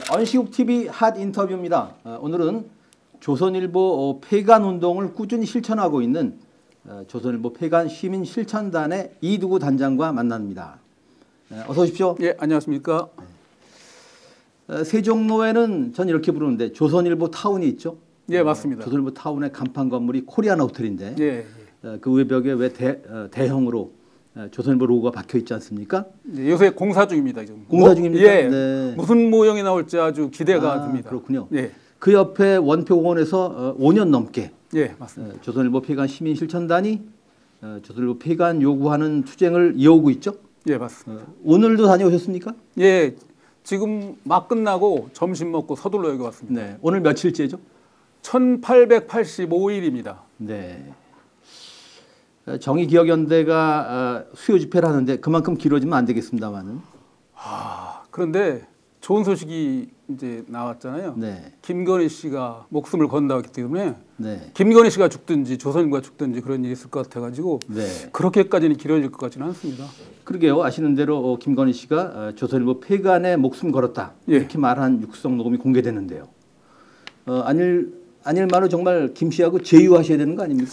언시국 TV 핫 인터뷰입니다. 오늘은 조선일보 폐간 운동을 꾸준히 실천하고 있는 조선일보 폐간 시민 실천단의 이두구 단장과 만납니다. 어서 오십시오. 예, 안녕하십니까. 세종로에는 전 이렇게 부르는데 조선일보 타운이 있죠? 예, 맞습니다. 조선일보 타운의 간판 건물이 코리아나 호텔인데 예, 그 외벽에 왜 대형으로 조선일보 로고가 박혀 있지 않습니까? 예, 요새 공사 중입니다. 지금. 공사 중입니까? 예, 네. 무슨 모형이 나올지 아주 기대가 됩니다. 그렇군요. 예, 그 옆에 원표공원에서 5년 넘게 예, 맞습니다. 조선일보 폐간 시민 실천단이 조선일보 폐간 요구하는 투쟁을 이어오고 있죠? 예, 맞습니다. 오늘도 다녀오셨습니까? 예, 지금 막 끝나고 점심 먹고 서둘러 여기 왔습니다. 네. 오늘 며칠째죠? 1885일입니다. 네. 정의기억연대가 수요 집회를 하는데 그만큼 길어지면 안 되겠습니다만은. 그런데 좋은 소식이 이제 나왔잖아요. 네. 김건희 씨가 목숨을 건다고 했기 때문에 네. 김건희 씨가 죽든지 조선일보가 죽든지 그런 일이 있을 것 같아가지고 네. 그렇게까지는 길어질 것 같지는 않습니다. 그러게요. 아시는 대로 김건희 씨가 조선일보 폐간에 목숨 걸었다. 예. 이렇게 말한 육성 녹음이 공개됐는데요. 아닐만은 정말 김 씨하고 제휴하셔야 되는 거 아닙니까?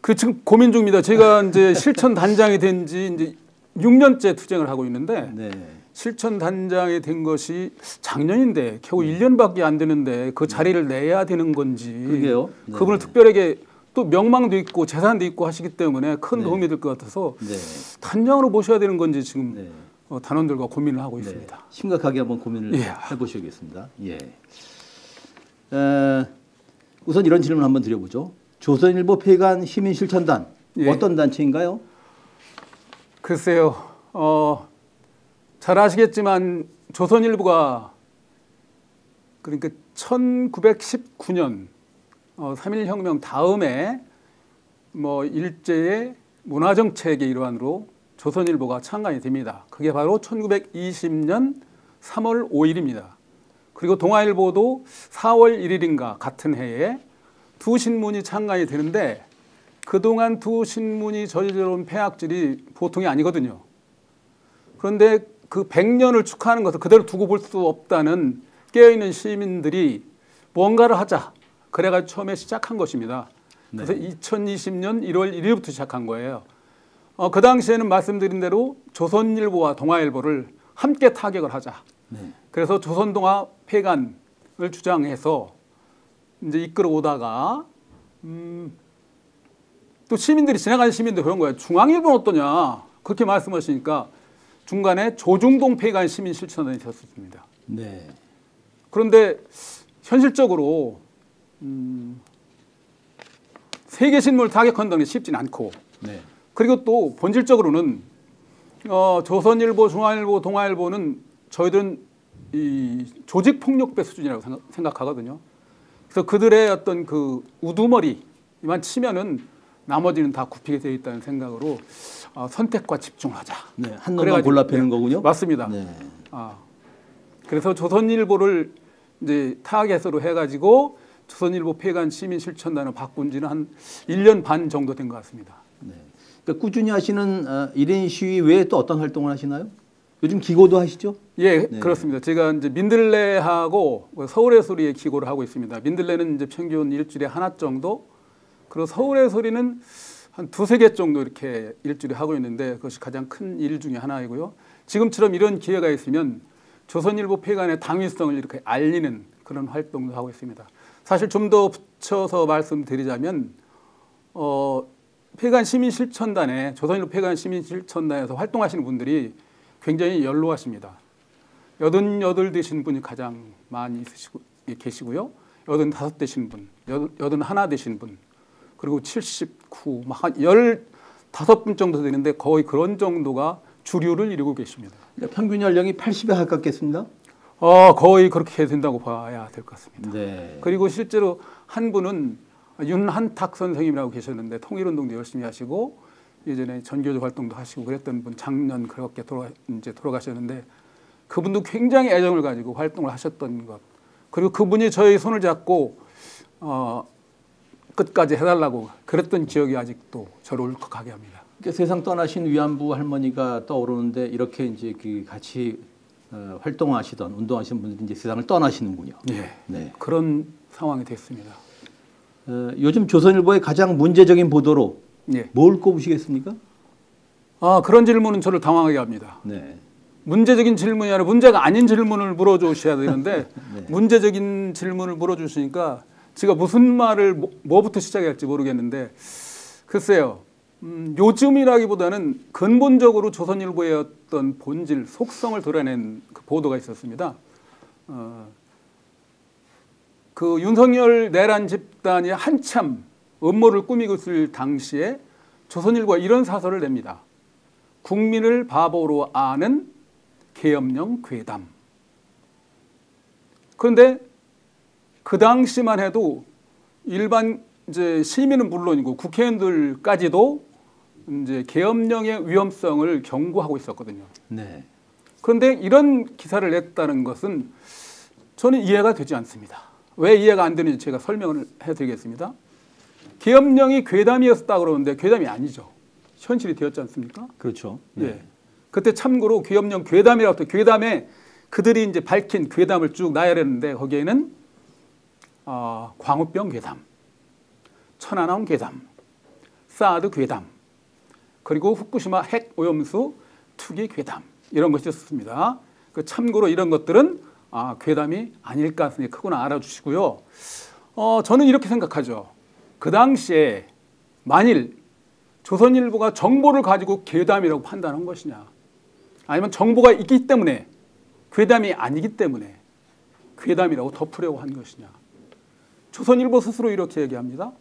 그 지금 고민 중입니다. 제가 이제 실천 단장이 된 지 이제 6년째 투쟁을 하고 있는데 네. 실천 단장이 된 것이 작년인데 겨우 1년밖에 안 되는데 그 자리를 내야 되는 건지. 그러게요. 네. 그분을 특별하게 또 명망도 있고 재산도 있고 하시기 때문에 큰 도움이 될 것 같아서 네. 단장으로 모셔야 되는 건지 지금 네. 단원들과 고민을 하고 네. 있습니다. 심각하게 한번 고민을 예. 해보셔야겠습니다. 예. 우선 이런 질문 한번 드려보죠. 조선일보 폐간 시민실천단 예. 어떤 단체인가요? 글쎄요. 잘 아시겠지만 조선일보가 그러니까 1919년 3.1혁명 다음에 뭐 일제의 문화정책의 일환으로 조선일보가 창간이 됩니다. 그게 바로 1920년 3월 5일입니다. 그리고 동아일보도 4월 1일인가 같은 해에 두 신문이 창간이 되는데 그동안 두 신문이 저지러온 폐악질이 보통이 아니거든요. 그런데 그 100년을 축하하는 것을 그대로 두고 볼 수 없다는 깨어있는 시민들이 뭔가를 하자. 그래가지고 처음에 시작한 것입니다. 그래서 2020년 1월 1일부터 시작한 거예요. 그 당시에는 말씀드린 대로 조선일보와 동아일보를 함께 타격을 하자. 네. 그래서 조선동아 폐간을 주장해서 이제 이끌어오다가 또 시민들이 지나가는 시민들 그런 거예요. 중앙일보는 어떠냐 그렇게 말씀하시니까 중간에 조중동 폐간 시민 실천단이 있었습니다. 네. 그런데 현실적으로 세계 신문을 타격한다는 게 쉽진 않고 네. 그리고 또 본질적으로는 조선일보, 중앙일보, 동아일보는 저희들은 이 조직폭력배 수준이라고 생각하거든요. 그래서 그들의 어떤 그 우두머리만 치면은 나머지는 다 굽히게 되어 있다는 생각으로 선택과 집중하자. 네. 한 놈만 골라 패는 거군요. 맞습니다. 네. 그래서 조선일보를 이제 타겟으로 해가지고 조선일보 폐간 시민 실천단을 바꾼 지는 한 1년 반 정도 된 것 같습니다. 네. 그러니까 꾸준히 하시는 1인 시위 외에 또 어떤 활동을 하시나요? 요즘 기고도 하시죠? 예, 네. 그렇습니다. 제가 이제 민들레하고 서울의 소리에 기고를 하고 있습니다. 민들레는 이제 평균 일주일에 하나 정도, 그리고 서울의 소리는 한 두세 개 정도 이렇게 일주일에 하고 있는데 그것이 가장 큰 일 중에 하나이고요. 지금처럼 이런 기회가 있으면 조선일보 폐간의 당위성을 이렇게 알리는 그런 활동도 하고 있습니다. 사실 좀 더 붙여서 말씀드리자면 폐간 시민실천단에 조선일보 폐간 시민실천단에서 활동하시는 분들이 굉장히 연로하십니다. 88 되신 분이 가장 많이 계시고요. 85 되신 분, 81 되신 분, 그리고 79, 한 15분 정도 되는데 거의 그런 정도가 주류를 이루고 계십니다. 그러니까 평균 연령이 80에 가깝겠습니다. 거의 그렇게 된다고 봐야 될 것 같습니다. 네. 그리고 실제로 한 분은 윤한탁 선생님이라고 계셨는데 통일운동도 열심히 하시고 예전에 전교조 활동도 하시고 그랬던 분 작년 그렇게 돌아가셨는데 그분도 굉장히 애정을 가지고 활동을 하셨던 것. 그리고 그분이 저희 손을 잡고 끝까지 해달라고 그랬던 기억이 아직도 저를 울컥하게 합니다. 세상 떠나신 위안부 할머니가 떠오르는데 이렇게 이제 같이 활동하시던 운동하시는 분들이 이제 세상을 떠나시는군요. 예. 네. 그런 상황이 됐습니다. 요즘 조선일보의 가장 문제적인 보도로 예. 뭘 꼽으시겠습니까? 그런 질문은 저를 당황하게 합니다. 네. 문제적인 질문이 아니라 문제가 아닌 질문을 물어주셔야 되는데 네. 문제적인 질문을 물어주시니까 제가 무슨 말을 뭐부터 시작해야 할지 모르겠는데 글쎄요. 요즘이라기보다는 근본적으로 조선일보의 어떤 본질, 속성을 드러낸 그 보도가 있었습니다. 그 윤석열 내란 집단이 한참 음모를 꾸미고 있을 당시에 조선일보가 이런 사설을 냅니다. 국민을 바보로 아는 계엄령 괴담. 그런데 그 당시만 해도 일반 이제 시민은 물론이고 국회의원들까지도 이제 계엄령의 위험성을 경고하고 있었거든요. 네. 그런데 이런 기사를 냈다는 것은 저는 이해가 되지 않습니다. 왜 이해가 안 되는지 제가 설명을 해드리겠습니다. 계엄령이 괴담이었다 그러는데 괴담이 아니죠. 현실이 되었지 않습니까? 그렇죠. 네. 예. 그때 참고로 계엄령 괴담이라고 또 괴담에 그들이 이제 밝힌 괴담을 쭉 나열했는데 거기에는 광우병 괴담, 천안함 괴담, 사드 괴담, 그리고 후쿠시마 핵 오염수 투기 괴담 이런 것이 있었습니다. 그 참고로 이런 것들은 괴담이 아닐 가능성이 크구나 알아주시고요. 저는 이렇게 생각하죠. 그 당시에 만일 조선일보가 정보를 가지고 괴담이라고 판단한 것이냐, 아니면 정보가 있기 때문에 괴담이 아니기 때문에 괴담이라고 덮으려고 한 것이냐. 조선일보 스스로 이렇게 얘기합니다.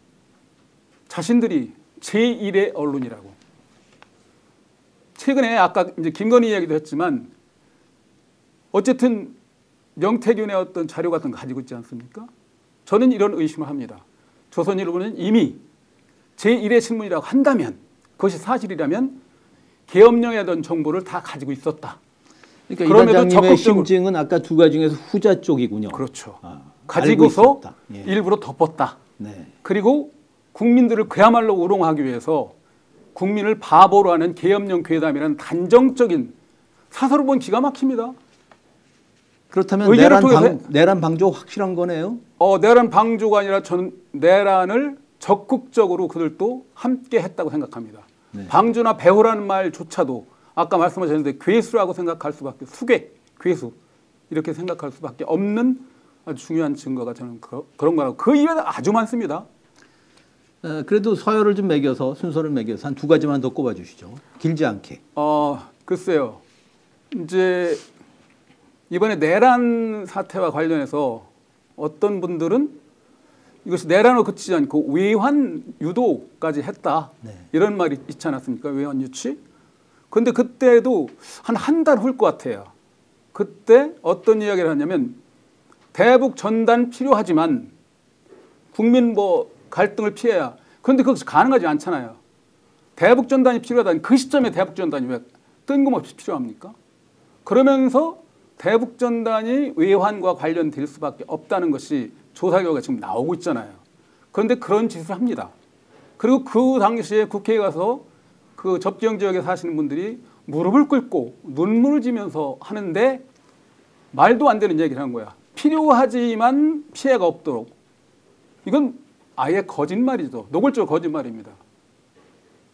자신들이 제1의 언론이라고. 최근에 아까 이제 김건희 이야기도 했지만 어쨌든 명태균의 어떤 자료 같은 거 가지고 있지 않습니까? 저는 이런 의심을 합니다. 조선일보는 이미 제1의 신문이라고 한다면, 그것이 사실이라면 계엄령에 대한 정보를 다 가지고 있었다. 그러니까 이 단장님의 심증은 아까 두 가지 중에서 후자 쪽이군요. 그렇죠. 가지고서 예. 일부러 덮었다. 네. 그리고 국민들을 그야말로 우롱하기 위해서 국민을 바보로 하는 계엄령 괴담이라는 단정적인 사설을 보면 기가 막힙니다. 그렇다면 내란 방조 확실한 거네요? 내란 방조가 아니라 저는 내란을 적극적으로 그들도 함께 했다고 생각합니다. 네. 방조나 배후라는 말조차도 아까 말씀하셨는데 괴수라고 생각할 수밖에, 수괴, 괴수 이렇게 생각할 수밖에 없는 아주 중요한 증거가 저는 그런 거라고. 그 이외에 아주 많습니다. 그래도 서열을 좀 매겨서 순서를 매겨서 한 두 가지만 더 꼽아주시죠. 길지 않게. 글쎄요. 이제 이번에 내란 사태와 관련해서 어떤 분들은 이것이 내란으로 그치지 않고 외환 유도까지 했다. 네. 이런 말이 있지 않았습니까? 외환 유치. 그런데 그때도 한 달 후일 것 같아요. 그때 어떤 이야기를 하냐면 대북 전단 필요하지만 국민 갈등을 피해야. 그런데 그것이 가능하지 않잖아요. 대북 전단이 필요하다니 그 시점에 대북 전단이 왜 뜬금없이 필요합니까? 그러면서 대북 전단이 외환과 관련될 수밖에 없다는 것이 조사 결과가 지금 나오고 있잖아요. 그런데 그런 짓을 합니다. 그리고 그 당시에 국회에 가서 그 접경 지역에 사시는 분들이 무릎을 꿇고 눈물을 지면서 하는데 말도 안 되는 얘기를 한 거야. 필요하지만 피해가 없도록. 이건 아예 거짓말이죠. 노골적 거짓말입니다.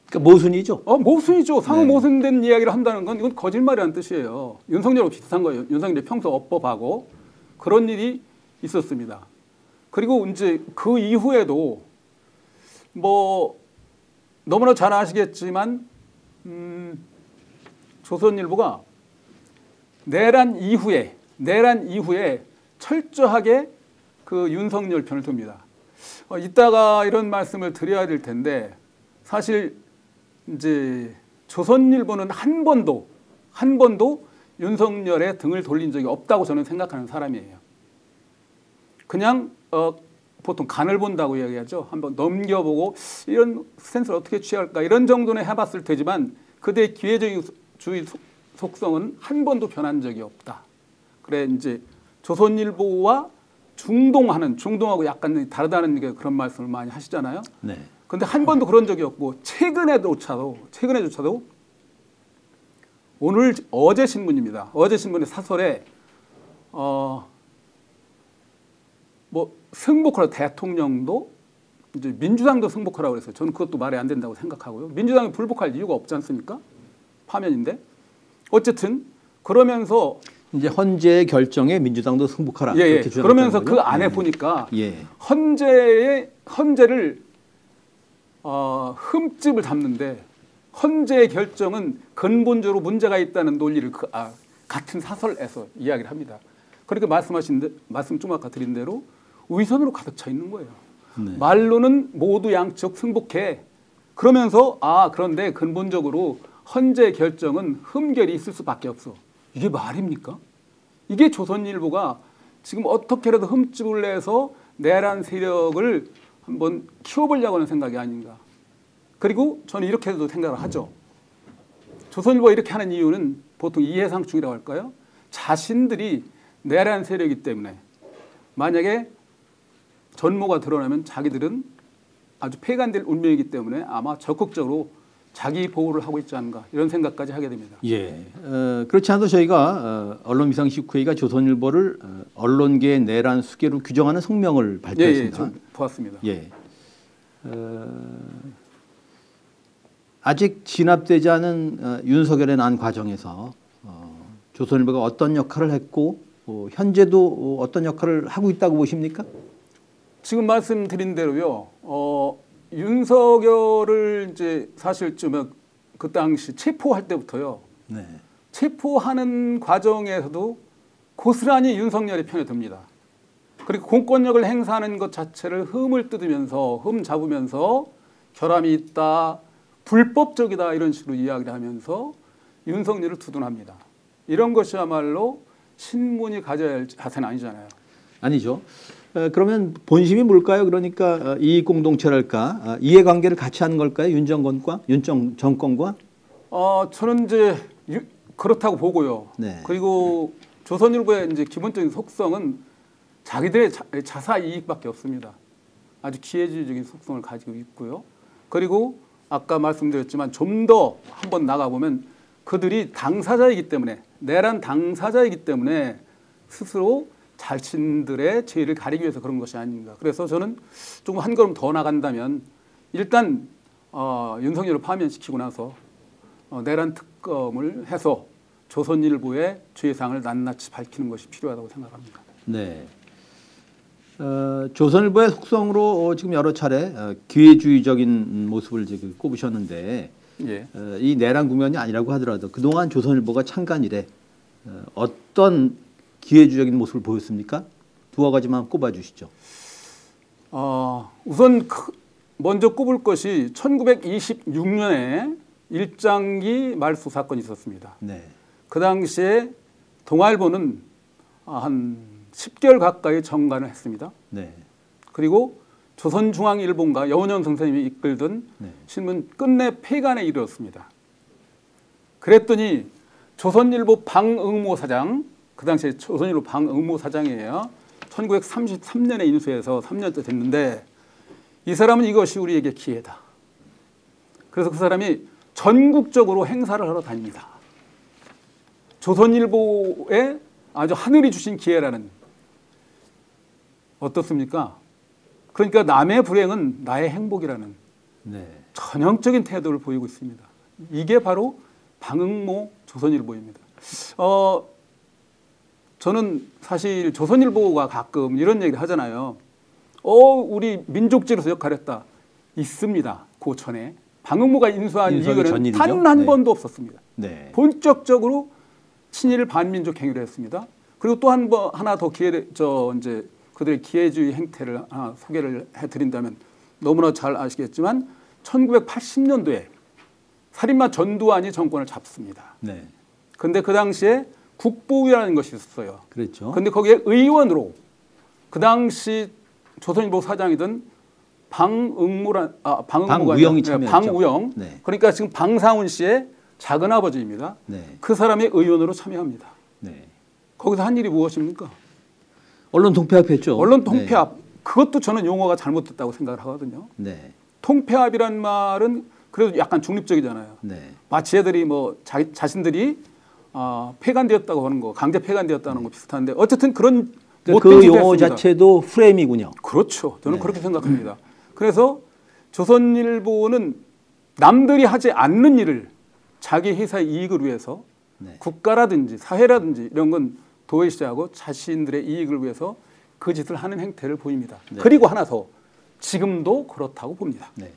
그러니까 모순이죠. 모순이죠. 상호 네. 모순된 이야기를 한다는 건 이건 거짓말이라는 뜻이에요. 윤석열하고 비슷한 거예요. 윤석열이 평소 어법하고 그런 일이 있었습니다. 그리고 이제 그 이후에도 너무나 잘 아시겠지만 조선일보가 내란 이후에 철저하게 그 윤석열 편을 듭니다. 이따가 이런 말씀을 드려야 될 텐데 사실 이제 조선일보는 한 번도 윤석열의 등을 돌린 적이 없다고 저는 생각하는 사람이에요. 그냥 보통 간을 본다고 이야기하죠. 한번 넘겨보고 이런 스탠스를 어떻게 취할까 이런 정도는 해봤을 테지만 그들의 기회주의 속성은 한 번도 변한 적이 없다. 그래 이제 조선일보와 중동하고 약간 다르다는 그런 말씀을 많이 하시잖아요. 네. 그런데 한 번도 그런 적이 없고 최근에조차도 어제 신문입니다. 어제 신문의 사설에 뭐 승복하라 대통령도 이제 민주당도 승복하라고 그래서 저는 그것도 말이 안 된다고 생각하고요. 민주당이 불복할 이유가 없지 않습니까? 파면인데 어쨌든 그러면서 이제 헌재의 결정에 민주당도 승복하라. 예, 이렇게 주장했다는 그러면서 거죠? 그 안에 예. 보니까 예. 헌재를 흠집을 잡는데 헌재의 결정은 근본적으로 문제가 있다는 논리를 같은 사설에서 이야기를 합니다. 그렇게 말씀 좀 아까 드린 대로 위선으로 가득 차 있는 거예요. 네. 말로는 모두 양측 승복해. 그러면서 그런데 근본적으로 헌재 결정은 흠결이 있을 수밖에 없어. 이게 말입니까? 이게 조선일보가 지금 어떻게라도 흠집을 내서 내란 세력을 한번 키워보려고 하는 생각이 아닌가. 그리고 저는 이렇게도 생각을 하죠. 조선일보가 이렇게 하는 이유는 보통 이해상충이라고 할까요? 자신들이 내란 세력이기 때문에 만약에 전모가 드러나면 자기들은 아주 폐간될 운명이기 때문에 아마 적극적으로 자기 보호를 하고 있지 않은가 이런 생각까지 하게 됩니다. 예. 그렇지 않아도 저희가 언론비상식후회가 조선일보를 언론계의 내란 수괴로 규정하는 성명을 발표했습니다. 예, 보았습니다. 예. 아직 진압되지 않은 윤석열의 난 과정에서 조선일보가 어떤 역할을 했고 현재도 어떤 역할을 하고 있다고 보십니까? 지금 말씀드린 대로요. 윤석열을 이제 사실 그 당시 체포할 때부터요. 네. 체포하는 과정에서도 고스란히 윤석열의 편에 듭니다. 그리고 공권력을 행사하는 것 자체를 흠을 뜯으면서 흠 잡으면서 결함이 있다, 불법적이다 이런 식으로 이야기를 하면서 윤석열을 두둔합니다. 이런 것이야말로 신문이 가져야 할 자세는 아니잖아요. 아니죠. 그러면 본심이 뭘까요? 그러니까 이익 공동체랄까 이해관계를 같이 하는 걸까요? 윤 정권과? 저는 이제 그렇다고 보고요. 네. 그리고 조선일보의 이제 기본적인 속성은 자기들의 자사 이익밖에 없습니다. 아주 기회주의적인 속성을 가지고 있고요. 그리고 아까 말씀드렸지만 좀 더 한번 나가보면 그들이 당사자이기 때문에 내란 당사자이기 때문에 스스로 자신들의 죄를 가리기 위해서 그런 것이 아닌가. 그래서 저는 조금 한 걸음 더 나간다면 일단 윤석열을 파면시키고 나서 내란 특검을 해서 조선일보의 죄상을 낱낱이 밝히는 것이 필요하다고 생각합니다. 네. 조선일보의 속성으로 지금 여러 차례 기회주의적인 모습을 지금 꼽으셨는데 예. 이 내란 국면이 아니라고 하더라도 그동안 조선일보가 창간 이래 어떤 기회주의적인 모습을 보였습니까? 두어 가지만 꼽아주시죠. 우선 먼저 꼽을 것이 1926년에 일장기 말소 사건이 있었습니다. 네. 그 당시에 동아일보는 한 10개월 가까이 정관을 했습니다. 네. 그리고 조선중앙일보인가 여운현 선생님이 이끌던 네. 신문 끝내 폐간에 이르렀습니다. 그랬더니 조선일보 방응모 사장, 그 당시에 조선일보 방응모 사장이에요. 1933년에 인수해서 3년째 됐는데 이 사람은 이것이 우리에게 기회다. 그래서 그 사람이 전국적으로 행사를 하러 다닙니다. 조선일보에 아주 하늘이 주신 기회라는 어떻습니까? 그러니까 남의 불행은 나의 행복이라는 네. 전형적인 태도를 보이고 있습니다. 이게 바로 방응모 조선일보입니다. 저는 사실 조선일보가 가끔 이런 얘기를 하잖아요. 우리 민족지로서 역할했다. 있습니다. 고천에. 방응모가 인수한 이유는 단 한 번도 없었습니다. 네. 본격적으로 친일 반민족 행위를 했습니다. 그리고 또 하나 더 이제 그들의 기회주의 행태를 하나 소개를 해드린다면 너무나 잘 아시겠지만 1980년도에 살인마 전두환이 정권을 잡습니다. 네. 그런데 그 당시에 국보위라는 것이 있었어요. 그렇죠. 그런데 거기에 의원으로 그 당시 조선일보 사장이던 방우영이 참여했죠. 방우영. 네. 그러니까 지금 방상훈 씨의 작은 아버지입니다. 네. 그 사람이 의원으로 참여합니다. 네. 거기서 한 일이 무엇입니까? 언론 통폐합했죠. 언론 통폐합. 네. 그것도 저는 용어가 잘못됐다고 생각을 하거든요. 네. 통폐합이란 말은 그래도 약간 중립적이잖아요. 네. 마치 애들이 뭐 자신들이 폐간되었다고 하는 거, 강제 폐간되었다는 거 비슷한데 어쨌든 그런 그러니까 못된 그 짓을 용어 했습니다. 자체도 프레임이군요. 그렇죠. 저는 네. 그렇게 생각합니다. 그래서 조선일보는 남들이 하지 않는 일을 자기 회사의 이익을 위해서 네. 국가라든지 사회라든지 이런 건 도외시하고 자신들의 이익을 위해서 그 짓을 하는 행태를 보입니다. 네. 그리고 하나 더 지금도 그렇다고 봅니다. 네.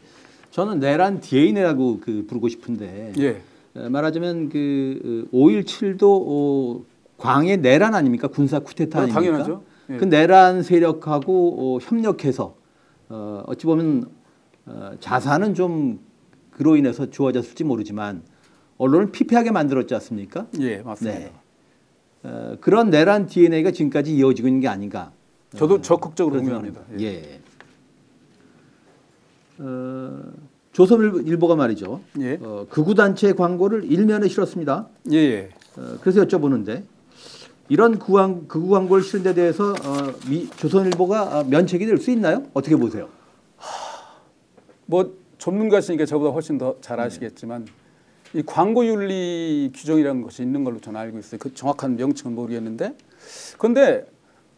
저는 내란 DNA라고 부르고 싶은데 예, 말하자면 5.17도 광해 내란 아닙니까? 군사 쿠데타 아닙니까? 당연하죠. 예. 그 내란 세력하고 협력해서 어찌 보면 자산은 좀 그로 인해서 주어졌을지 모르지만 언론을 피폐하게 만들었지 않습니까? 예, 맞습니다. 네. 그런 내란 DNA가 지금까지 이어지고 있는 게 아닌가. 저도 적극적으로 그런 동의합니다. 생각입니다. 예. 조선일보가 말이죠. 예. 극우 단체 광고를 일면에 실었습니다. 예, 예. 그래서 여쭤보는데 이런 극우 광고를 실은 데 대해서 조선일보가 면책이 될 수 있나요? 어떻게 보세요? 뭐 전문가시니까 저보다 훨씬 더 잘 아시겠지만 이 광고윤리 규정이라는 것이 있는 걸로 저는 알고 있어요. 그 정확한 명칭은 모르겠는데, 그런데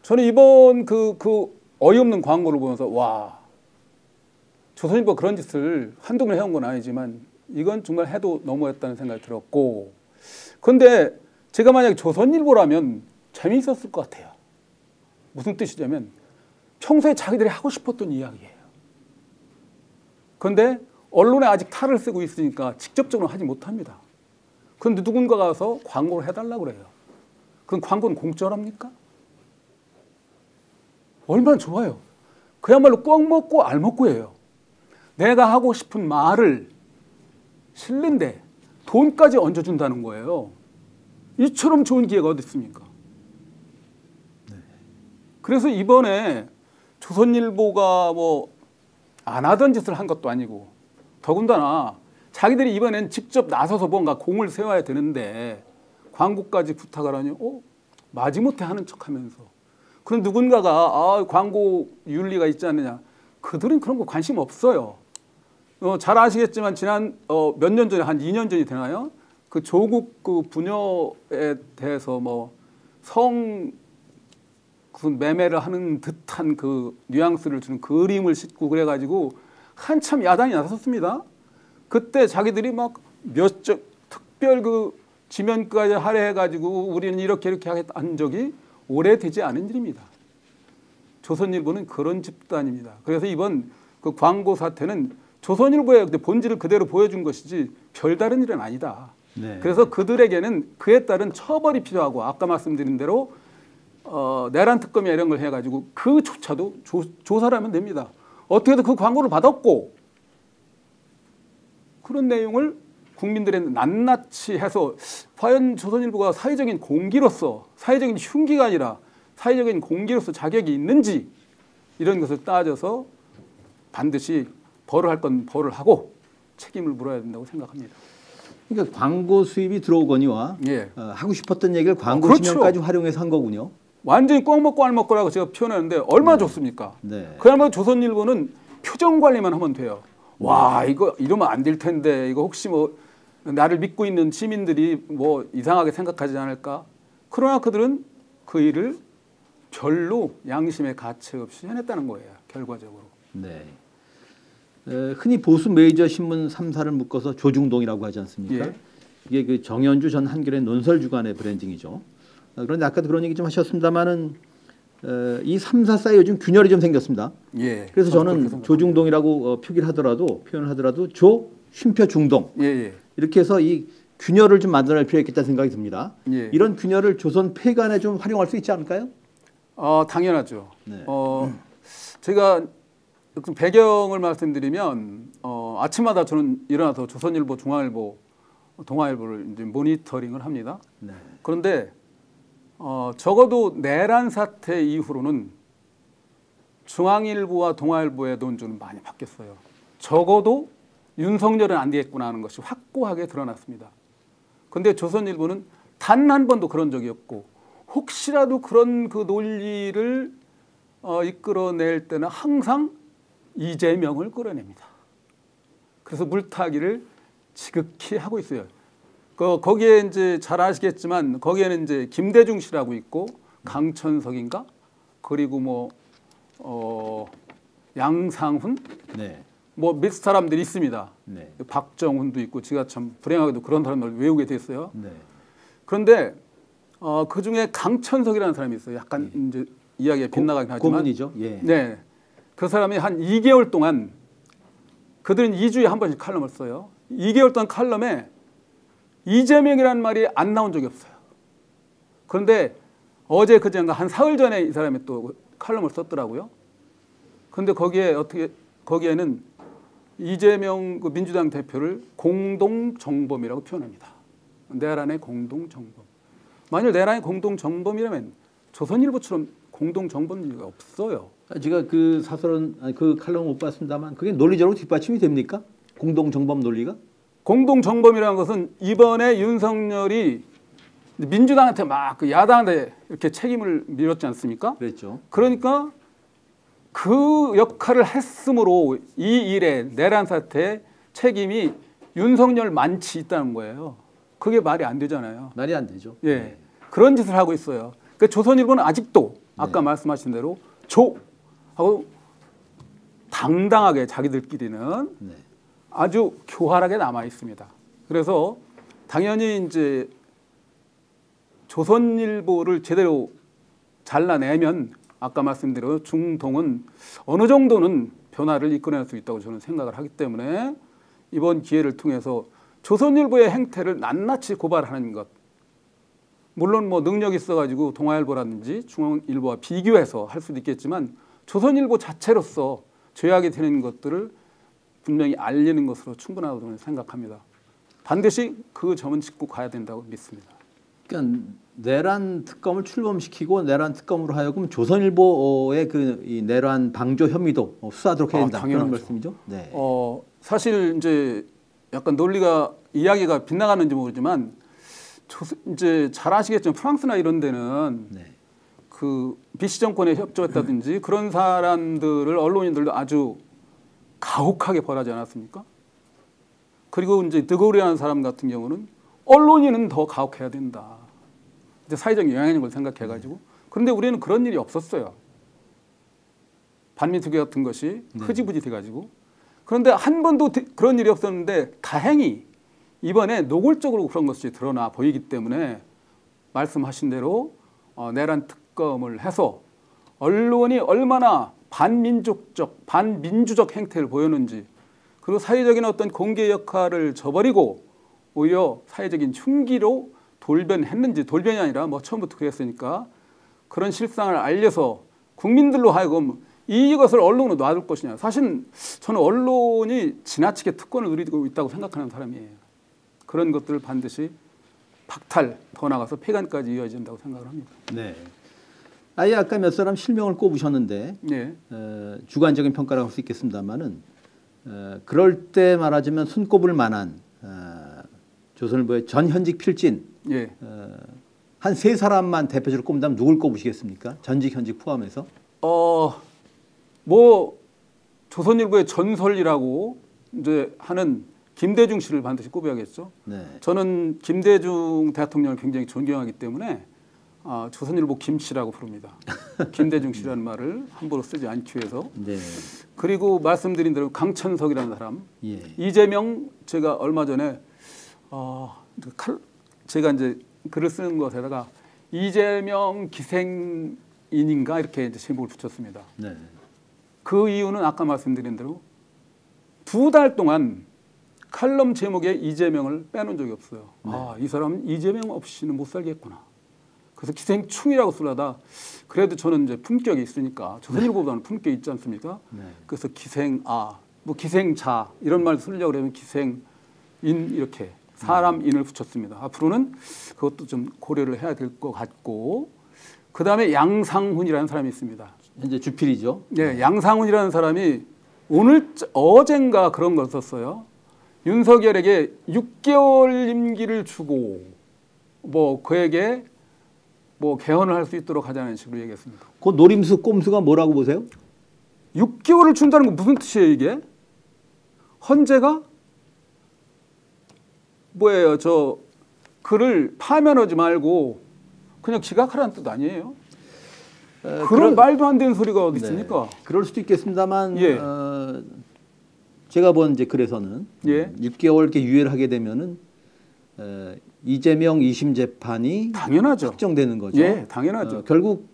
저는 이번 그 어이없는 광고를 보면서 와, 조선일보 그런 짓을 한두 번 해온 건 아니지만 이건 정말 해도 너무했다는 생각이 들었고, 그런데 제가 만약 조선일보라면 재미있었을 것 같아요. 무슨 뜻이냐면 평소에 자기들이 하고 싶었던 이야기예요. 그런데 언론에 아직 탈을 쓰고 있으니까 직접적으로 하지 못합니다. 그런데 누군가가 가서 광고를 해달라고 그래요. 그럼 광고는 공짜랍니까? 얼마나 좋아요. 그야말로 꽉 먹고 알 먹고예요. 내가 하고 싶은 말을 실는데 돈까지 얹어준다는 거예요. 이처럼 좋은 기회가 어디 있습니까? 그래서 이번에 조선일보가 뭐 안 하던 짓을 한 것도 아니고 더군다나 자기들이 이번엔 직접 나서서 뭔가 공을 세워야 되는데 광고까지 부탁을 하니 마지못해 하는 척하면서, 그런 누군가가 광고 윤리가 있지 않느냐, 그들은 그런 거 관심 없어요. 잘 아시겠지만 지난 몇 년 전에 한 2년 전이 되나요? 그 조국 그 부녀에 대해서 뭐 무슨 매매를 하는 듯한 그 뉘앙스를 주는 그림을 싣고 그래가지고 한참 야당이 나섰습니다. 그때 자기들이 막 특별 그 지면까지 할애해가지고 우리는 이렇게 한 적이 오래되지 않은 일입니다. 조선일보는 그런 집단입니다. 그래서 이번 그 광고 사태는 조선일보의 본질을 그대로 보여준 것이지 별다른 일은 아니다. 네. 그래서 그들에게는 그에 따른 처벌이 필요하고, 아까 말씀드린 대로 내란 특검이나 이런 걸 해가지고 그조차도 조사를 하면 됩니다. 어떻게든 그 광고를 받았고 그런 내용을 국민들의 낱낱이 해서 과연 조선일보가 사회적인 공기로서, 사회적인 흉기가 아니라 사회적인 공기로서 자격이 있는지, 이런 것을 따져서 반드시 벌을 할 건 벌을 하고 책임을 물어야 된다고 생각합니다. 그러니까 광고 수입이 들어오거니와 예. 하고 싶었던 얘기를 광고 그렇죠. 지면까지 활용해서 한 거군요. 완전히 꽉 먹고 알 먹고라고 제가 표현하는데 얼마나 좋습니까? 네. 그야말로 조선일보는 표정 관리만 하면 돼요. 와, 이거 이러면 안 될 텐데, 이거 혹시 뭐 나를 믿고 있는 시민들이 뭐 이상하게 생각하지 않을까? 그러나 그들은 그 일을 별로 양심의 가책 없이 해냈다는 거예요, 결과적으로. 네. 흔히 보수 메이저 신문 3사를 묶어서 조중동이라고 하지 않습니까? 예. 이게 그 정현주 전 한겨레 논설 주간의 브랜딩이죠. 그런데 아까도 그런 얘기 좀 하셨습니다만은 이 3사 사이에 요즘 균열이 좀 생겼습니다. 예. 그래서 저는 조중동이라고 표현을 하더라도 조 쉼표 중동 예. 이렇게 해서 이 균열을 좀 만들어낼 필요가 있겠다는 생각이 듭니다. 예. 이런 균열을 조선 폐간에 좀 활용할 수 있지 않을까요? 당연하죠. 네. 제가 배경을 말씀드리면 아침마다 저는 일어나서 조선일보, 중앙일보, 동아일보를 이제 모니터링을 합니다. 네. 그런데 적어도 내란 사태 이후로는 중앙일보와 동아일보의 논조는 많이 바뀌었어요. 적어도 윤석열은 안 되겠구나 하는 것이 확고하게 드러났습니다. 그런데 조선일보는 단 한 번도 그런 적이 없고, 혹시라도 그런 그 논리를 이끌어낼 때는 항상 이재명을 끌어냅니다. 그래서 물타기를 지극히 하고 있어요. 거기에 이제 잘 아시겠지만 거기에는 이제 김대중 씨라고 있고 강천석인가 그리고 뭐 양상훈 네. 뭐 몇 사람들이 있습니다. 네. 박정훈도 있고 제가 참 불행하게도 그런 사람을 외우게 됐어요. 네. 그런데 그 중에 강천석이라는 사람이 있어요. 약간 이제 이야기가 빗나가긴 하지만 고문이죠. 예. 네. 그 사람이 한 2개월 동안 그들은 2주에 한 번씩 칼럼을 써요. 2개월 동안 칼럼에 이재명이라는 말이 안 나온 적이 없어요. 그런데 어제 그제인가 한 사흘 전에 이 사람이 또 칼럼을 썼더라고요. 그런데 거기에는 이재명 그 민주당 대표를 공동정범이라고 표현합니다. 내란의 공동정범. 만일 내란의 공동정범이라면 조선일보처럼 공동정범이 없어요. 제가 그 사설은 그 칼럼 못 봤습니다만 그게 논리적으로 뒷받침이 됩니까? 공동정범 논리가? 공동정범이라는 것은 이번에 윤석열이 민주당한테 막 그 야당한테 이렇게 책임을 밀었지 않습니까? 그랬죠. 그러니까 그 역할을 했으므로 이 일에 내란 사태의 책임이 윤석열 만치 있다는 거예요. 그게 말이 안 되잖아요. 말이 안 되죠. 예, 네. 그런 짓을 하고 있어요. 그러니까 조선일보는 아직도 아까 네. 말씀하신 대로 하고 당당하게 자기들끼리는 네. 아주 교활하게 남아 있습니다. 그래서 당연히 이제 조선일보를 제대로 잘라내면 아까 말씀드린 중동은 어느 정도는 변화를 이끌어낼 수 있다고 저는 생각을 하기 때문에 이번 기회를 통해서 조선일보의 행태를 낱낱이 고발하는 것. 물론 뭐 능력이 있어가지고 동아일보라든지 중앙일보와 비교해서 할 수도 있겠지만 조선일보 자체로서 죄악이 되는 것들을 분명히 알리는 것으로 충분하다고 저는 생각합니다. 반드시 그 점은 짚고 가야 된다고 믿습니다. 그러니까 내란 특검을 출범시키고 내란 특검으로 하여금 조선일보의 이 내란 방조 혐의도 수사하도록 해야 된다. 그런 말씀이죠. 네. 사실 이제 약간 논리가 이야기가 빗나가는지 모르지만 이제 잘 아시겠지만 프랑스나 이런 데는 네. 그 비시 정권에 협조했다든지 그런 사람들을 언론인들도 아주 가혹하게 벌하지 않았습니까? 그리고 이제 드골이라는 사람 같은 경우는 언론인은 더 가혹해야 된다. 이제 사회적 영향력을 생각해가지고. 그런데 우리는 그런 일이 없었어요. 반민특위 같은 것이 흐지부지 돼가지고. 그런데 한 번도 그런 일이 없었는데 다행히 이번에 노골적으로 그런 것이 드러나 보이기 때문에 말씀하신 대로 내란 특검을 해서 언론이 얼마나 반민주적 행태를 보였는지 그리고 사회적인 어떤 공개 역할을 저버리고 오히려 사회적인 흉기로 돌변했는지 돌변이 아니라 뭐 처음부터 그랬으니까 그런 실상을 알려서 국민들로 하여금 이것을 언론으로 놔둘 것이냐. 사실 저는 언론이 지나치게 특권을 누리고 있다고 생각하는 사람이에요. 그런 것들을 반드시 박탈, 더 나가서 폐간까지 이어진다고 생각을 합니다. 네. 아예 아까 몇 사람 실명을 꼽으셨는데 네. 주관적인 평가라고 할 수 있겠습니다만은 그럴 때 말하자면 손꼽을 만한 조선일보의 전 현직 필진 예. 한 세 사람만 대표적으로 꼽는다면 누굴 꼽으시겠습니까? 전직 현직 포함해서? 뭐 조선일보의 전설이라고 이제 하는 김대중 씨를 반드시 꼽아야겠죠. 네. 저는 김대중 대통령을 굉장히 존경하기 때문에 조선일보 김씨라고 부릅니다. 김대중 씨라는 말을 함부로 쓰지 않기 위해서. 네. 그리고 말씀드린 대로 강천석이라는 사람, 예. 이재명 제가 얼마 전에 제가 이제 글을 쓰는 것에다가 이재명 기생인인가 이렇게 이제 제목을 붙였습니다. 네. 그 이유는 아까 말씀드린 대로 2달 동안 칼럼 제목에 이재명을 빼놓은 적이 없어요. 네. 이 사람은 이재명 없이는 못 살겠구나. 그래서 기생충이라고 쓰려다 그래도 저는 이제 품격이 있으니까 조선일보보다는 품격이 있지 않습니까? 네. 그래서 뭐 기생자 이런 말 쓰려고 그러면 기생인 이렇게 사람인을 붙였습니다. 앞으로는 그것도 좀 고려를 해야 될 것 같고 그 다음에 양상훈이라는 사람이 있습니다. 현재 주필이죠. 네, 양상훈이라는 사람이 어젠가 그런 걸 썼어요. 윤석열에게 6개월 임기를 주고 뭐 그에게 뭐 개헌을 할 수 있도록 하자는 식으로 얘기했습니다. 그 노림수 꼼수가 뭐라고 보세요? 6개월을 준다는 건 무슨 뜻이에요 이게? 헌재가 뭐예요? 저 글을 파면하지 말고 그냥 기각하라는 뜻 아니에요? 그런 말도 안 되는 소리가 어디 있습니까? 네, 그럴 수도 있겠습니다만 예. 제가 본 이제 글에서는 예. 6개월 이렇게 유예를 하게 되면은 이재명 2심 재판이 당연하죠. 확정되는 거죠. 예, 당연하죠. 결국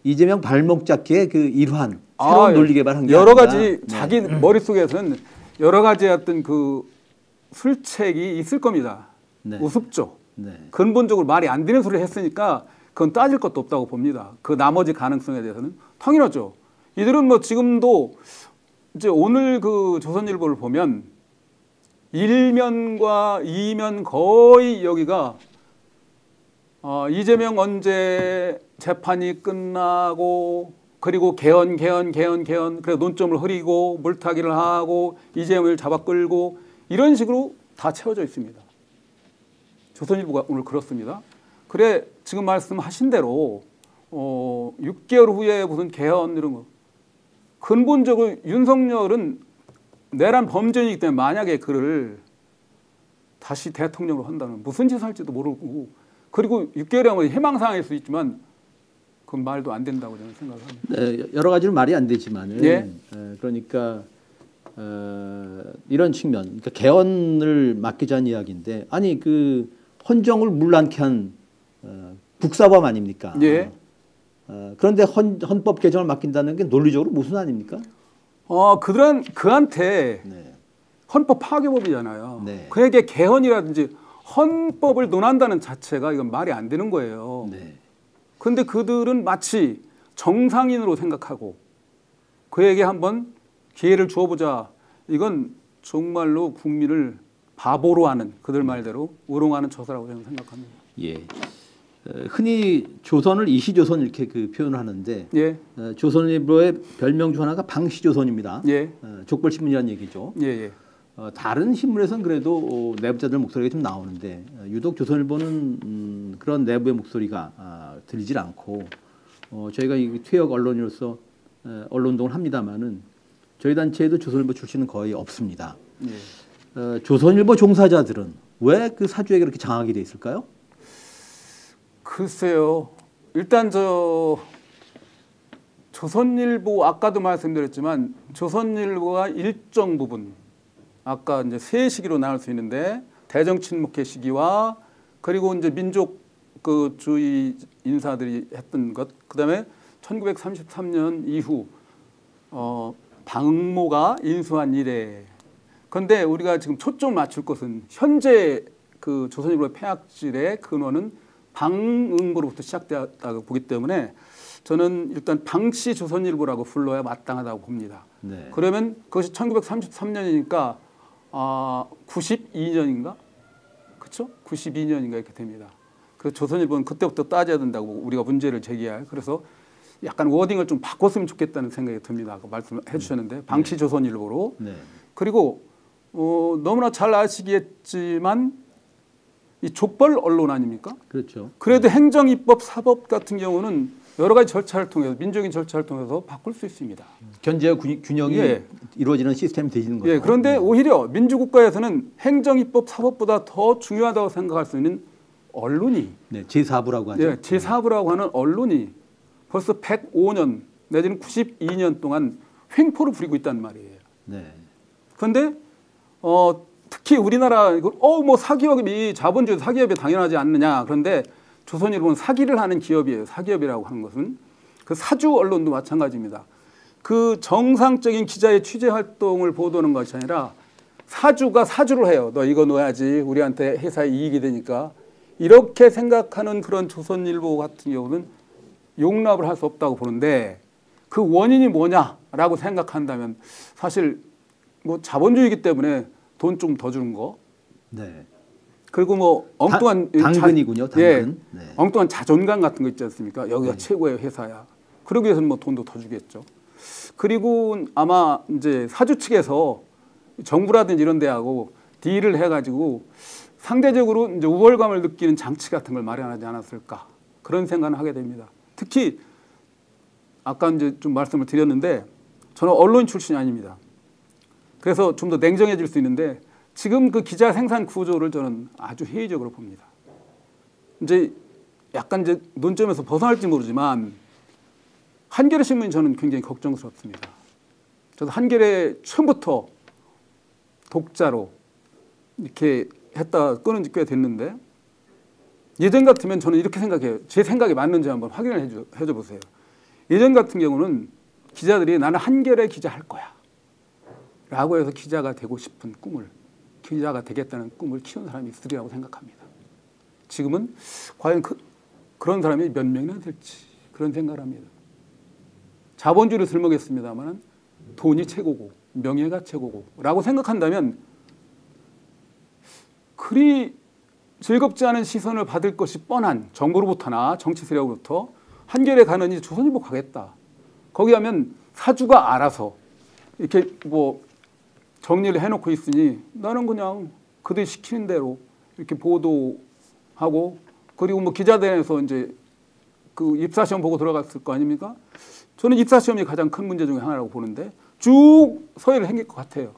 이재명 발목 잡기의 그 일환, 새로운 논리 개발한 게 여러 아닌가. 가지 자기 머릿속에서는 여러 가지 어떤 그 술책이 있을 겁니다. 네. 우습죠. 네. 근본적으로 말이 안 되는 소리를 했으니까 그건 따질 것도 없다고 봅니다. 그 나머지 가능성에 대해서는 당연하죠. 이들은 뭐 지금도 이제 오늘 그 조선일보를 보면 1면과 2면 거의 여기가 이재명 언제 재판이 끝나고 그리고 개헌 그래서 논점을 흐리고 물타기를 하고 이재명을 잡아 끌고 이런 식으로 다 채워져 있습니다. 조선일보가 오늘 그렇습니다. 그래 지금 말씀하신 대로 6개월 후에 무슨 개헌 이런 거 근본적으로 윤석열은 내란 범죄이기 때문에 만약에 그를 다시 대통령으로 한다면 무슨 짓을 할지도 모르고 그리고 6개월이 하면 희망사항일 수 있지만 그건 말도 안 된다고 저는 생각합니다. 네, 여러 가지로 말이 안 되지만은 예? 그러니까 이런 측면, 그러니까 개헌을 막기자는 이야기인데 아니 그 헌정을 물란케 한 국사범 아닙니까? 예. 그런데 헌법 개정을 맡긴다는 게 논리적으로 무슨 아닙니까? 그한테 네. 헌법 파괴법이잖아요. 네. 그에게 개헌이라든지 헌법을 논한다는 자체가 이건 말이 안 되는 거예요. 네. 그런데 그들은 마치 정상인으로 생각하고 그에게 한번 기회를 주어보자. 이건 정말로 국민을 바보로 하는 그들 말대로 우롱하는 처사라고 저는 생각합니다. 예. 흔히 조선을 이시조선 이렇게 그 표현을 하는데 예. 조선일보의 별명 중 하나가 방시조선입니다. 예. 족벌신문이라는 얘기죠. 예. 예. 다른 신문에서는 그래도 내부자들 목소리가 좀 나오는데 유독 조선일보는 그런 내부의 목소리가 들리질 않고 저희가 이 퇴역 언론으로서 언론운동을 합니다마는 저희 단체에도 조선일보 출신은 거의 없습니다. 예. 조선일보 종사자들은 왜 그 사주에게 그렇게 장악이 돼 있을까요? 글쎄요. 일단 조선일보 아까도 말씀드렸지만 조선일보가 일정 부분 아까 이제 세 시기로 나눌 수 있는데 대정 침묵의 시기와 그리고 이제 민족 그 주의 인사들이 했던 것 그다음에 1933년 이후 방모가 인수한 이래. 그런데 우리가 지금 초점 맞출 것은 현재 그 조선일보의 폐악질의 근원은 방응보로부터 시작되었다고 보기 때문에 저는 일단 방시 조선일보라고 불러야 마땅하다고 봅니다. 네. 그러면 그것이 1933년이니까 92년인가? 그렇죠? 92년인가 이렇게 됩니다. 그래서 조선일보는 그때부터 따져야 된다고 우리가 문제를 제기할. 그래서 약간 워딩을 좀 바꿨으면 좋겠다는 생각이 듭니다. 아까 말씀해 주셨는데 방시 조선일보로. 네. 그리고 너무나 잘 아시겠지만 이 족벌 언론 아닙니까? 그렇죠. 그래도 행정, 입법, 사법 같은 경우는 여러 가지 절차를 통해서 민족인 절차를 통해서 바꿀 수 있습니다. 견제와 균형이 예. 이루어지는 시스템이 되는 거죠. 예, 그런데 오히려 민주국가에서는 행정, 입법, 사법보다 더 중요하다고 생각할 수 있는 언론이 네, 제4부라고 하죠. 예, 제4부라고 하는 언론이 벌써 105년 내지는 92년 동안 횡포를 부리고 있다는 말이에요. 네. 그런데 특히 우리나라 뭐 사기업이 자본주의 사기업이 당연하지 않느냐. 그런데 조선일보는 사기를 하는 기업이에요. 사기업이라고 하는 것은 그 사주 언론도 마찬가지입니다. 그 정상적인 기자의 취재 활동을 보도하는 것이 아니라 사주가 사주를 해요. 너 이거 넣어야지 우리한테 회사에 이익이 되니까 이렇게 생각하는 그런 조선일보 같은 경우는 용납을 할 수 없다고 보는데 그 원인이 뭐냐라고 생각한다면 사실 뭐 자본주의이기 때문에 돈 좀 더 주는 거. 네. 그리고 뭐 엉뚱한 당근이군요. 당근. 예, 네. 엉뚱한 자존감 같은 거 있지 않습니까? 여기가 최고의 회사야. 그러기 위해서는 뭐 돈도 더 주겠죠. 그리고 아마 이제 사주 측에서 정부라든지 이런 데하고 딜을 해가지고 상대적으로 이제 우월감을 느끼는 장치 같은 걸 마련하지 않았을까 그런 생각을 하게 됩니다. 특히 아까 이제 좀 말씀을 드렸는데 저는 언론 출신이 아닙니다. 그래서 좀 더 냉정해질 수 있는데 지금 그 기자 생산 구조를 저는 아주 회의적으로 봅니다. 이제 약간 이제 논점에서 벗어날지 모르지만 한겨레 신문이 저는 굉장히 걱정스럽습니다. 저도 한겨레 처음부터 독자로 이렇게 했다 끊은 지 꽤 됐는데 예전 같으면 저는 이렇게 생각해요. 제 생각이 맞는지 한번 확인을 해줘 보세요. 예전 같은 경우는 기자들이 나는 한겨레 기자 할 거야 라고 해서 기자가 되고 싶은 꿈을, 기자가 되겠다는 꿈을 키운 사람이 있으리라고 생각합니다. 지금은 과연 그런 사람이 몇 명이나 될지 그런 생각을 합니다. 자본주의를 들먹였습니다만 돈이 최고고 명예가 최고고 라고 생각한다면 그리 즐겁지 않은 시선을 받을 것이 뻔한 정부로부터나 정치 세력으로부터 한겨레 가느니 조선일보 가겠다. 거기 가면 사주가 알아서 이렇게 뭐 정리를 해놓고 있으니 나는 그냥 그들 시키는 대로 이렇게 보도하고 그리고 뭐 기자단에서 이제 그 입사시험 보고 들어갔을 거 아닙니까? 저는 입사시험이 가장 큰 문제 중에 하나라고 보는데 쭉 서해를 행길 것 같아요.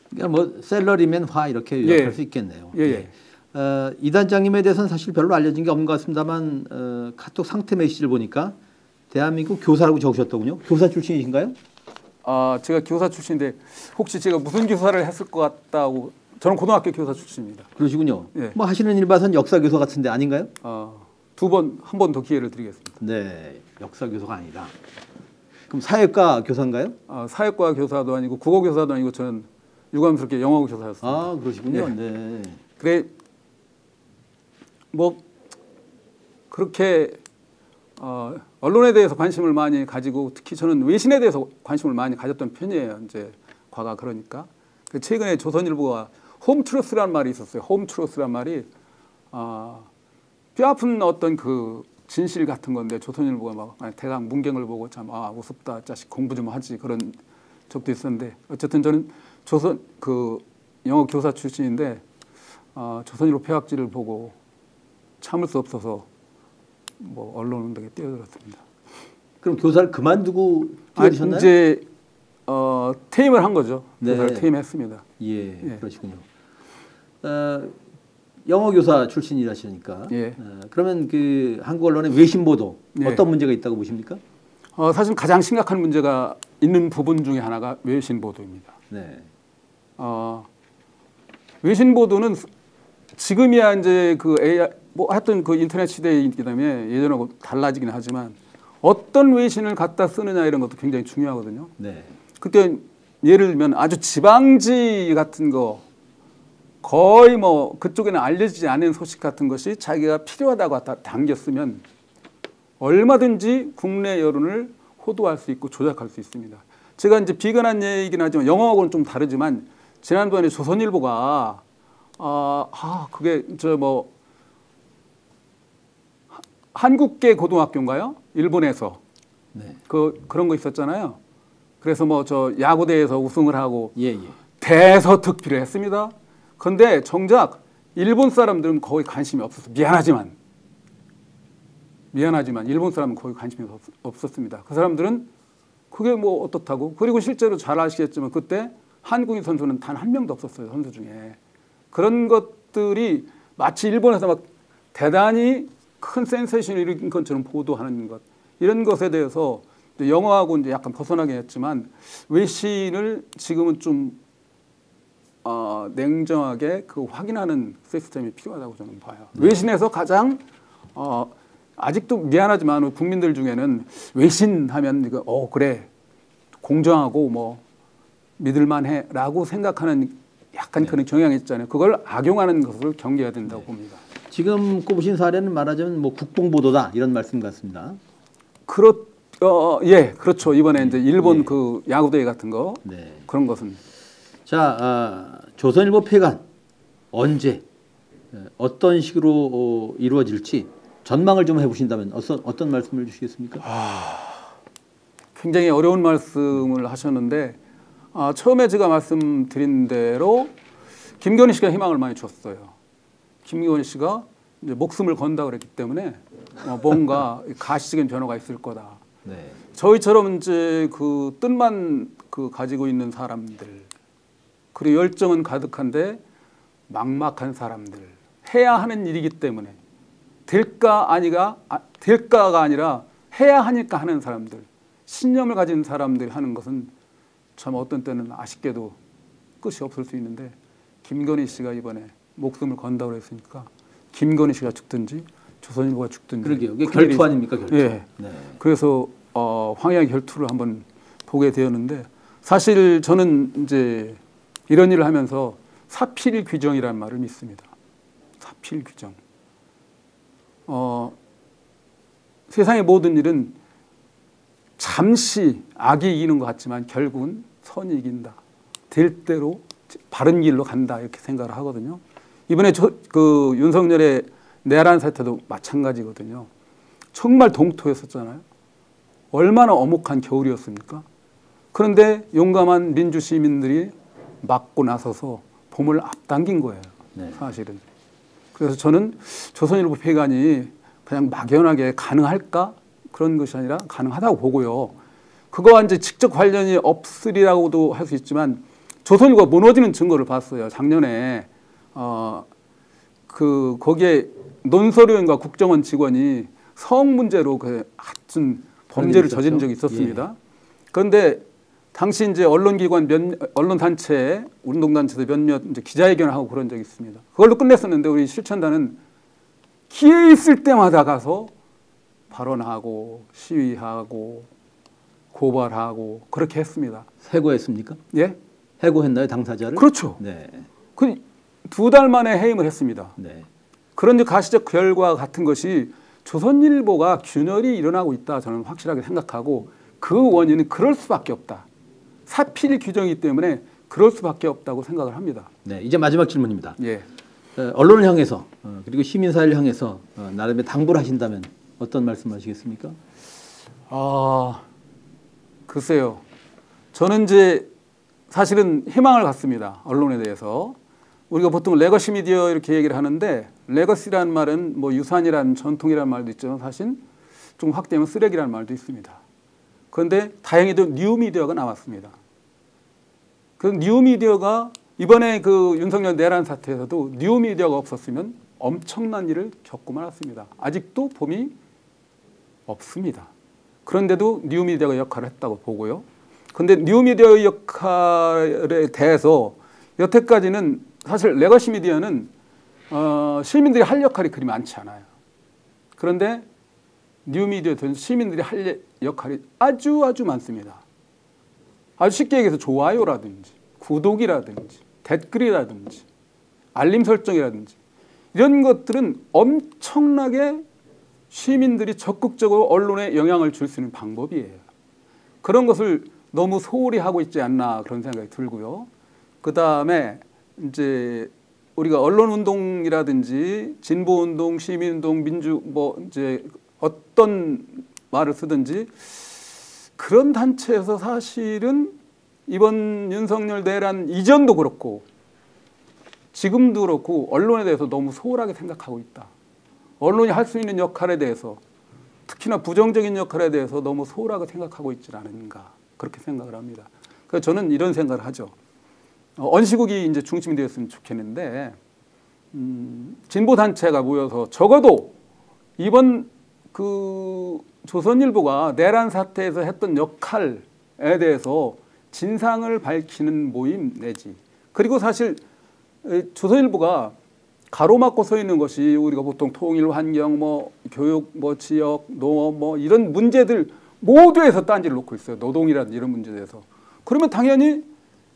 그러니까 뭐 셀러리맨 화 이렇게 요약할 수 있겠네요. 이 단장님에 대해서는 사실 별로 알려진 게 없는 것 같습니다만 카톡 상태 메시지를 보니까 대한민국 교사라고 적으셨더군요. 교사 출신이신가요? 제가 교사 출신인데 혹시 제가 무슨 교사를 했을 것 같다고 저는 고등학교 교사 출신입니다. 그러시군요. 뭐 하시는 일 봐선 역사 교사 같은데 아닌가요? 한 번 더 기회를 드리겠습니다. 네, 역사 교사가 아니다. 그럼 사회과 교사인가요? 사회과 교사도 아니고 국어 교사도 아니고 저는 유감스럽게 영어 교사였습니다. 그러시군요. 네. 그래 뭐 그렇게 언론에 대해서 관심을 많이 가지고 특히 저는 외신에 대해서 관심을 많이 가졌던 편이에요. 이제 과가 그러니까 최근에 조선일보가 홈트루스라는 말이 있었어요. 홈트루스라는 말이 뼈아픈 어떤 그 진실 같은 건데 조선일보가 막 대강 문경을 보고 참 우습다 자식 공부 좀 하지 그런 적도 있었는데 어쨌든 저는 조선 그 영어 교사 출신인데 조선일보 폐악지를 보고 참을 수 없어서 뭐 언론 운동에 뛰어들었습니다. 그럼 교사를 그만두고 뛰어드셨나요? 이제 퇴임을 한 거죠. 교사를 퇴임했습니다. 예, 그러시군요. 영어 교사 출신이라시니까 그러면 그 한국 언론의 외신 보도 어떤 문제가 있다고 보십니까? 사실 가장 심각한 문제가 있는 부분 중에 하나가 외신 보도입니다. 네. 외신 보도는 지금이야 이제 그 AI 뭐 하여튼 그 인터넷 시대이기 때문에 예전하고 달라지긴 하지만 어떤 외신을 갖다 쓰느냐 이런 것도 굉장히 중요하거든요. 네. 그때 예를 들면 아주 지방지 같은 거 거의 뭐 그쪽에는 알려지지 않은 소식 같은 것이 자기가 필요하다고 당겼으면 얼마든지 국내 여론을 호도할 수 있고 조작할 수 있습니다. 제가 이제 비근한 얘기긴 하지만 영어하고는 좀 다르지만 지난번에 조선일보가 그게 저 뭐 한국계 고등학교인가요? 일본에서 그런 거 있었잖아요. 그래서 뭐 저 야구대회에서 우승을 하고 대서특필을 했습니다. 그런데 정작 일본 사람들은 거의 관심이 없었어. 미안하지만 일본 사람은 거의 관심이 없었습니다. 그 사람들은 그게 뭐 어떻다고. 그리고 실제로 잘 아시겠지만 그때 한국인 선수는 단 한 명도 없었어요. 선수 중에. 그런 것들이 마치 일본에서 막 대단히 큰 센세이션을 일으킨 것처럼 보도하는 것. 이런 것에 대해서 영어하고 이제 약간 벗어나긴 했지만 외신을 지금은 좀 냉정하게 그 확인하는 시스템이 필요하다고 저는 봐요. 외신에서 가장 아직도 미안하지만 국민들 중에는 외신하면 이거 그래 공정하고 뭐 믿을만해라고 생각하는 약간 그런 경향이 있잖아요. 그걸 악용하는 것을 경계해야 된다고 봅니다. 지금 꼽으신 사례는 말하자면 뭐 국뽕보도다 이런 말씀 같습니다. 그렇죠. 이번에 이제 일본 그 야구대회 같은 거 그런 것은. 자, 조선일보 폐간 언제 어떤 식으로 이루어질지 전망을 좀 해보신다면 어떤 말씀을 주시겠습니까? 굉장히 어려운 말씀을 하셨는데 처음에 제가 말씀드린 대로 김건희 씨가 희망을 많이 줬어요. 김건희 씨가 이제 목숨을 건다 그랬기 때문에 뭔가 가시적인 변화가 있을 거다. 저희처럼 이제 그 뜻만 가지고 있는 사람들 그리고 열정은 가득한데 막막한 사람들, 해야 하는 일이기 때문에 될까가 아니라 해야 하니까 하는 사람들, 신념을 가진 사람들이 하는 것은 참 어떤 때는 아쉽게도 끝이 없을 수 있는데, 김건희 씨가 이번에 목숨을 건다고 했으니까 김건희 씨가 죽든지 조선일보가 죽든지. 그러게요. 이게 결투 아닙니까, 결투. 예. 네. 그래서 황야의 결투를 한번 보게 되었는데, 사실 저는 이제 이런 일을 하면서 사필 규정이라는 말을 믿습니다. 사필 규정. 세상의 모든 일은 잠시 악이 이기는 것 같지만 결국은 선이 이긴다. 될 대로 바른 길로 간다, 이렇게 생각을 하거든요. 이번에 그 윤석열의 내란 사태도 마찬가지거든요. 정말 동토했었잖아요. 얼마나 엄혹한 겨울이었습니까? 그런데 용감한 민주 시민들이 막고 나서서 봄을 앞당긴 거예요. 네. 사실은. 그래서 저는 조선일보 폐간이 그냥 막연하게 가능할까? 그런 것이 아니라 가능하다고 보고요. 그거와 이제 직접 관련이 없으리라고도 할 수 있지만, 조선일보가 무너지는 증거를 봤어요. 작년에 거기에 논설위원과 국정원 직원이 성 문제로 하여튼 범죄를 저지른 적이 있었습니다. 예. 그런데 당시 이제 언론기관 언론단체, 운동단체도 몇몇 이제 기자회견을 하고 그런 적이 있습니다. 그걸로 끝냈었는데, 우리 실천단은 기회 있을 때마다 가서 발언하고 시위하고 고발하고 그렇게 했습니다. 해고했습니까? 예? 해고했나요, 당사자를? 그렇죠. 네. 그 2달 만에 해임을 했습니다. 네. 그런데 가시적 결과와 같은 것이 조선일보가 균열이 일어나고 있다, 저는 확실하게 생각하고, 그 원인은 그럴 수밖에 없다. 사필 규정이기 때문에 그럴 수밖에 없다고 생각을 합니다. 네, 이제 마지막 질문입니다. 예. 언론을 향해서 그리고 시민사회를 향해서 나름의 당부를 하신다면 어떤 말씀하시겠습니까? 글쎄요. 저는 이제 사실은 희망을 갖습니다. 언론에 대해서. 우리가 보통 레거시 미디어 이렇게 얘기를 하는데, 레거시라는 말은 뭐 유산이라는, 전통이라는 말도 있지만 사실 좀 확대하면 쓰레기라는 말도 있습니다. 그런데 다행히도 뉴미디어가 나왔습니다. 그 뉴미디어가 이번에 그 윤석열 내란 사태에서도 뉴미디어가 없었으면 엄청난 일을 겪고 말았습니다. 아직도 봄이 없습니다. 그런데도 뉴미디어가 역할을 했다고 보고요. 그런데 뉴미디어의 역할에 대해서 여태까지는 사실 레거시 미디어는 시민들이 할 역할이 그리 많지 않아요. 그런데 뉴미디어는 시민들이 할 역할이 아주 많습니다. 아주 쉽게 얘기해서 좋아요라든지 구독이라든지 댓글이라든지 알림 설정이라든지 이런 것들은 엄청나게 시민들이 적극적으로 언론에 영향을 줄 수 있는 방법이에요. 그런 것을 너무 소홀히 하고 있지 않나, 그런 생각이 들고요. 그 다음에 이제 우리가 언론운동이라든지 진보운동, 시민운동, 이제 어떤 말을 쓰든지 그런 단체에서 사실은 이번 윤석열 내란 이전도 그렇고 지금도 그렇고 언론에 대해서 너무 소홀하게 생각하고 있다. 언론이 할 수 있는 역할에 대해서, 특히나 부정적인 역할에 대해서 너무 소홀하게 생각하고 있지 않은가, 그렇게 생각을 합니다. 그래서 저는 이런 생각을 하죠. 언시국이 이제 중심이 되었으면 좋겠는데, 진보 단체가 모여서 적어도 이번 그 조선일보가 내란 사태에서 했던 역할에 대해서 진상을 밝히는 모임 내지, 그리고 사실 조선일보가 가로막고 서 있는 것이 우리가 보통 통일, 환경, 교육, 지역, 농업 이런 문제들 모두에서 딴지를 놓고 있어요. 노동이라든지 이런 문제에 대해서. 그러면 당연히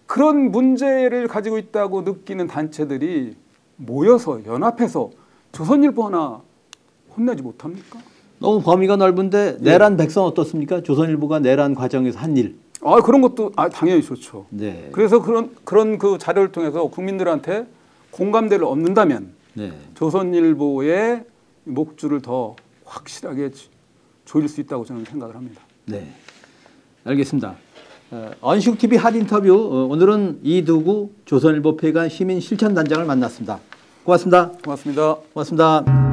그런 문제를 가지고 있다고 느끼는 단체들이 모여서 연합해서 조선일보 하나 혼내지 못합니까? 너무 범위가 넓은데 내란 백선 어떻습니까? 조선일보가 내란 과정에서 한 일. 그런 것도 당연히 좋죠. 네. 그래서 그런 그 자료를 통해서 국민들한테 공감대를 얻는다면 네. 조선일보의 목줄을 더 확실하게 조일 수 있다고 저는 생각을 합니다. 네, 알겠습니다. 언시국 TV 핫 인터뷰, 오늘은 이두구 조선일보 폐간 시민 실천단장을 만났습니다. 고맙습니다. 고맙습니다. 고맙습니다.